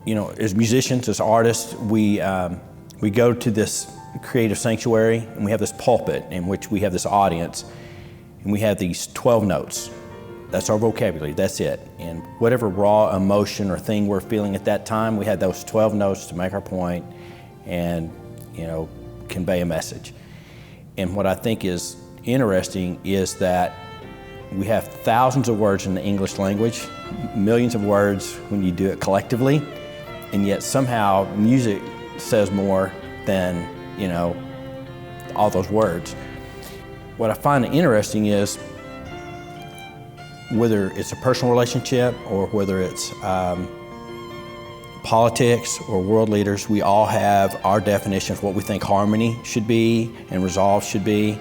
as musicians, as artists, we go to this creative sanctuary and we have this pulpit in which we have this audience and we have these 12 notes. That's our vocabulary, that's it. And whatever raw emotion or thing we're feeling at that time, we had those 12 notes to make our point and, convey a message. And what I think is interesting is that we have thousands of words in the English language, millions of words when you do it collectively, and yet somehow music says more than, all those words. What I find interesting is whether it's a personal relationship or whether it's politics or world leaders, we all have our definition of what we think harmony should be and resolve should be,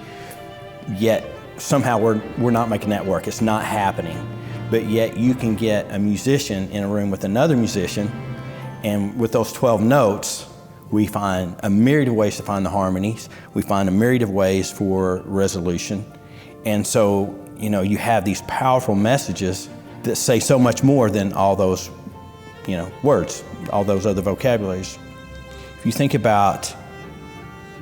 yet somehow we're not making that work. It's not happening. But yet you can get a musician in a room with another musician, and with those 12 notes, we find a myriad of ways to find the harmonies. We find a myriad of ways for resolution. And so, you have these powerful messages that say so much more than all those, words, all those other vocabularies. If you think about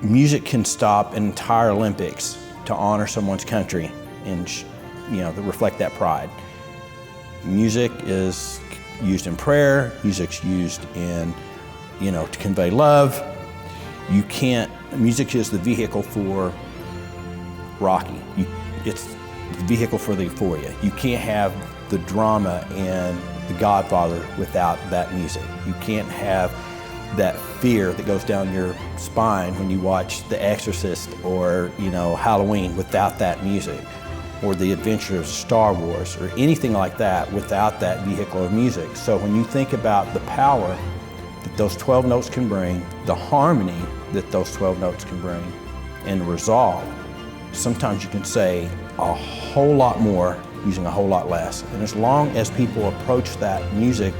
music can stop an entire Olympics to honor someone's country and, to reflect that pride. Music is used in prayer, music's used in, to convey love. Music is the vehicle for Rocky. It's the vehicle for the euphoria. You can't have the drama in The Godfather without that music. You can't have that fear that goes down your spine when you watch The Exorcist or, Halloween without that music, or the adventure of Star Wars or anything like that without that vehicle of music. So when you think about the power that those 12 notes can bring, the harmony that those 12 notes can bring, and the resolve, sometimes you can say a whole lot more using a whole lot less. And as long as people approach that music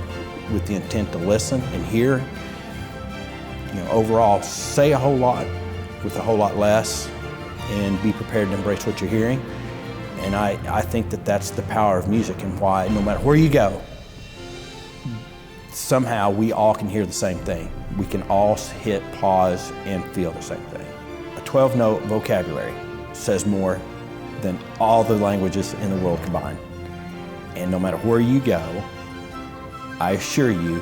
with the intent to listen and hear, overall say a whole lot with a whole lot less and be prepared to embrace what you're hearing. And I think that that's the power of music and why no matter where you go, somehow we all can hear the same thing. We can all hit pause and feel the same thing. A 12-note vocabulary says more than all the languages in the world combined. And no matter where you go, I assure you,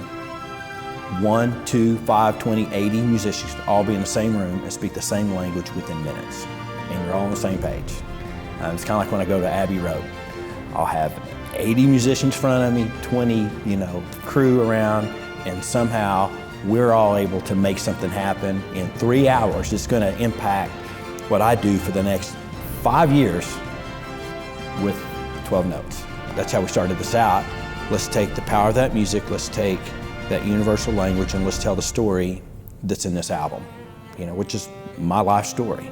1, 2, 5, 20, 80 musicians can all be in the same room and speak the same language within minutes. And you're all on the same page. It's kind of like when I go to Abbey Road. I'll have 80 musicians in front of me, 20, crew around, and somehow we're all able to make something happen in 3 hours. It's going to impact what I do for the next 5 years with 12 notes. That's how we started this out. Let's take the power of that music, let's take that universal language, and let's tell the story that's in this album, which is my life story.